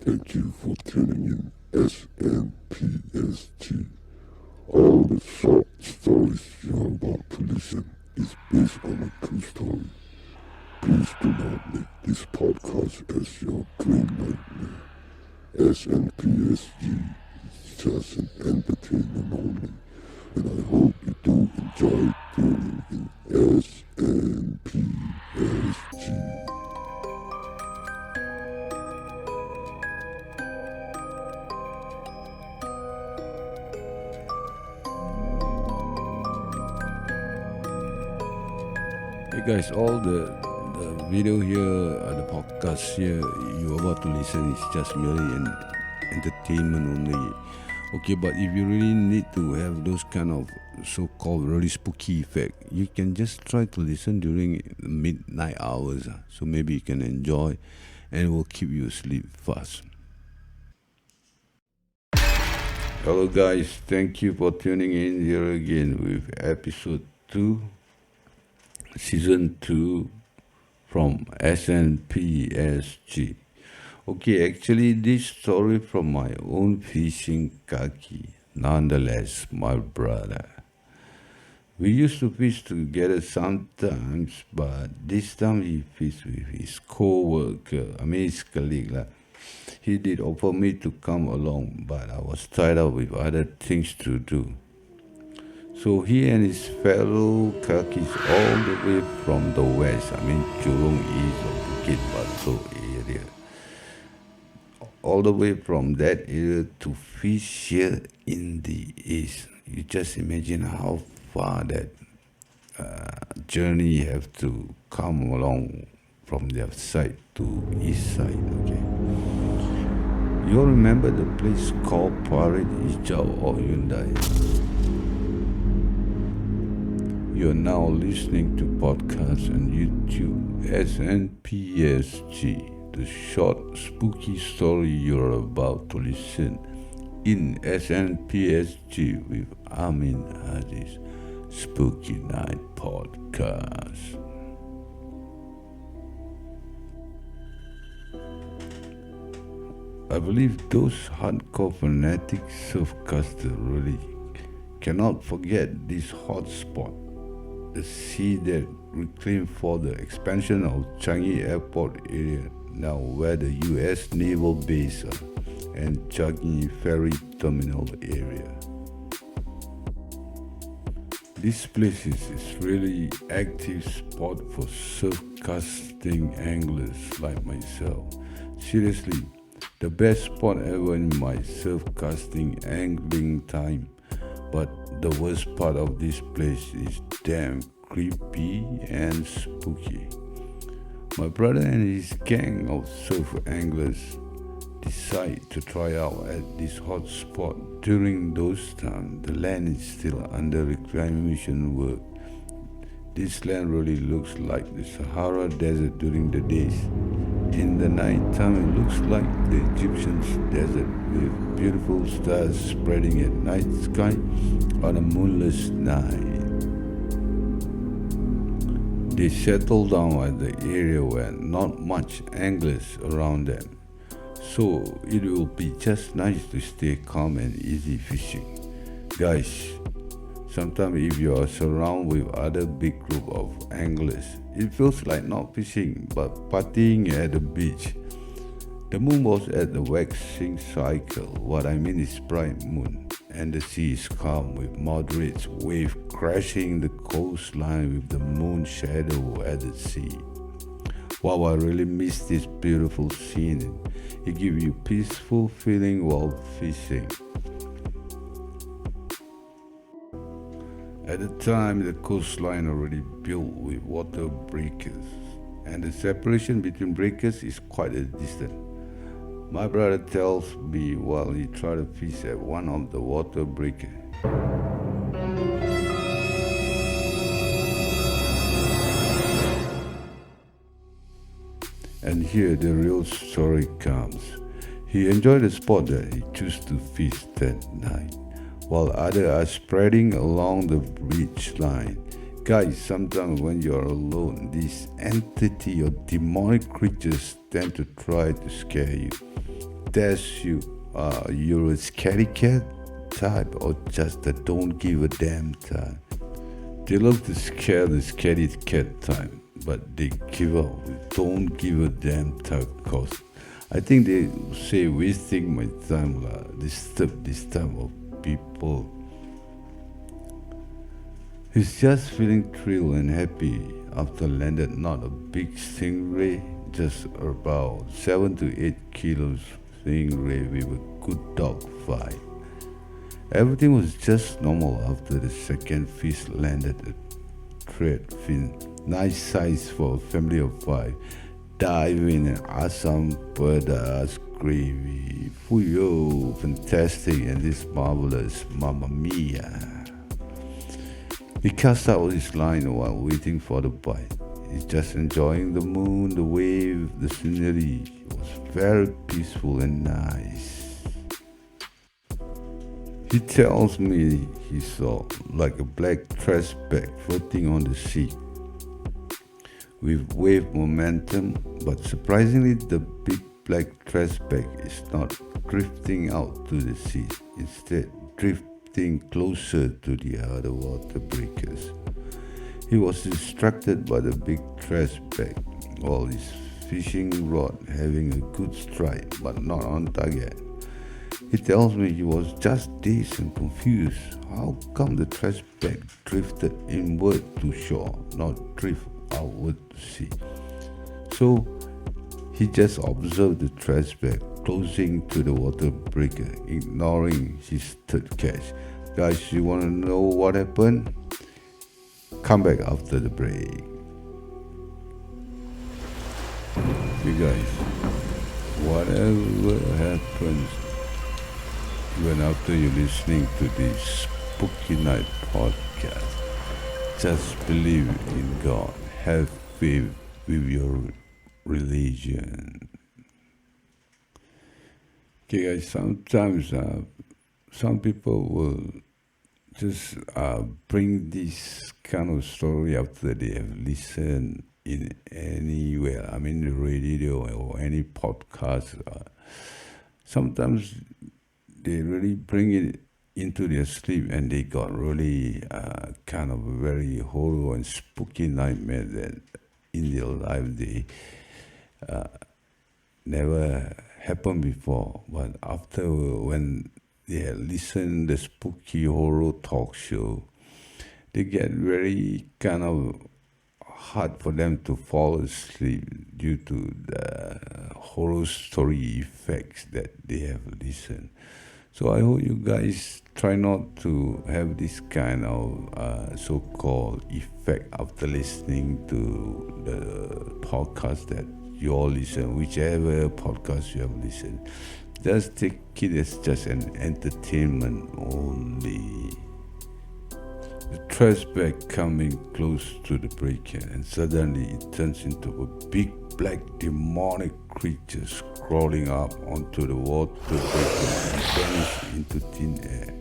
Thank you for tuning in SNPSG. All the short stories you heard about pollution is based on a true story. Please do not make this podcast as your dream nightmare. SNPSG is just an entertainment only, and I hope you do enjoy tuning in SNPSG. Hey guys, all the video here, the podcast here, you're about to listen is just merely an entertainment only. Okay, but if you really need to have those kind of so-called really spooky effect, you can just try to listen during midnight hours. So maybe you can enjoy and it will keep you asleep fast. Hello guys, thank you for tuning in here again with episode 2. Season 2 from SNPSG. Okay, actually this story from my own fishing kaki. Nonetheless, my brother. We used to fish together sometimes, but this time he fished with his co-worker, his colleague. He did offer me to come along, but I was tied up with other things to do. So he and his fellow kakis all the way from the west, Jurong East or Bukit Batu area, all the way from that area to fish here in the east. You just imagine how far that journey have to come along from their side to east side, okay. You all remember the place called Parit Hijau or Hyundai? You are now listening to podcasts on YouTube SNPSG, the short spooky story you're about to listen in SNPSG with Amin Aziz Spooky Night Podcast. I believe those hardcore fanatic surfcasters really cannot forget this hot spot. The sea that reclaimed for the expansion of Changi Airport area, now where the US Naval Base and Changi Ferry Terminal area. This place is really active spot for surf casting anglers like myself. Seriously, the best spot ever in my surf casting angling time. But the worst part of this place is damn creepy and spooky. My brother and his gang of surf anglers decide to try out at this hot spot. During those times, the land is still under reclamation work. This land really looks like the Sahara Desert during the days. In the night time, it looks like the Egyptian desert with beautiful stars spreading at night sky on a moonless night. They settle down at the area where not much anglers around them. So it will be just nice to stay calm and easy fishing. Guys, sometimes if you are surrounded with other big group of anglers, it feels like not fishing but partying at the beach. The moon was at the waxing cycle. What I mean is bright moon, and the sea is calm with moderate wave crashing the coastline with the moon shadow at the sea. Wow, I really miss this beautiful scene. It gives you peaceful feeling while fishing. At the time, the coastline already built with water breakers, and the separation between breakers is quite a distance. My brother tells me while he tried to fish at one of the water breakers. And here the real story comes. He enjoyed the spot that he chose to fish that night, while others are spreading along the beach line. Guys, sometimes when you're alone, these entity or demonic creatures tend to try to scare you. test you, you're a scaredy cat type or just a don't give a damn type. They love to scare the scaredy cat type, but they give up with don't give a damn type cause I think they say wasting my time disturb this type of people. He's just feeling thrilled and happy after landed not a big stingray, just about 7 to 8 kilos stingray with a good dog fight. Everything was just normal after the second fish landed a thread fin, nice size for a family of 5. Dive in an asam pedas gravy. Fuyo, fantastic and this marvelous, mamma mia. He cast out his line while waiting for the bite. He's just enjoying the moon, the wave, the scenery. It was very peaceful and nice. He tells me he saw like a black trash bag floating on the sea with wave momentum, but surprisingly the big black trash bag is not drifting out to the sea, instead drifting closer to the other water breakers. He was distracted by the big trash bag while his fishing rod having a good strike but not on target. He tells me he was just dazed and confused. How come the trash bag drifted inward to shore, not drift outward to sea? So he just observed the trash bag closing to the water breaker, ignoring his third catch. Guys, you want to know what happened? Come back after the break. You guys, whatever happens, even after you're listening to this Spooky Night podcast, just believe in God. Have faith with your religion. Okay, guys, sometimes some people will just bring this kind of story after they have listened in anywhere, I mean the radio or any podcast. Sometimes they really bring it into their sleep and they got really kind of very horror and spooky nightmare that in their life they never happened before. But after when they had listened the spooky horror talk show, they get very kind of hard for them to fall asleep due to the horror story effects that they have listened. So I hope you guys try not to have this kind of so-called effect after listening to the podcast that you all listen, whichever podcast you have listened. Just take it as just an entertainment only. The trash bag coming close to the breaker, and suddenly it turns into a big black demonic creature crawling up onto the water breaker and vanished into thin air.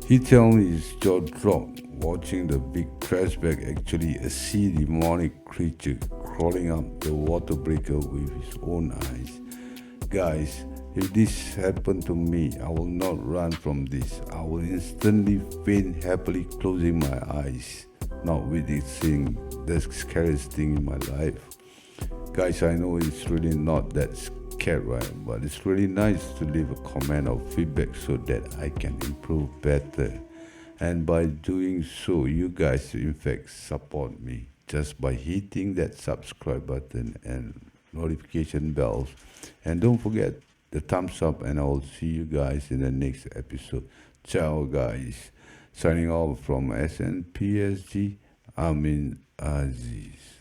He tells me his jaw dropped watching the big trash bag actually a sea demonic creature crawling up the water breaker with his own eyes. Guys, if this happened to me, I will not run from this. I will instantly faint, happily closing my eyes, not witnessing the scariest thing in my life. Guys, I know it's really not that scary, right? But it's really nice to leave a comment or feedback so that I can improve better. And by doing so, you guys in fact support me just by hitting that subscribe button and notification bells. And don't forget the thumbs up, and I will see you guys in the next episode. Ciao guys. Signing off from SNPSG, Amin Aziz.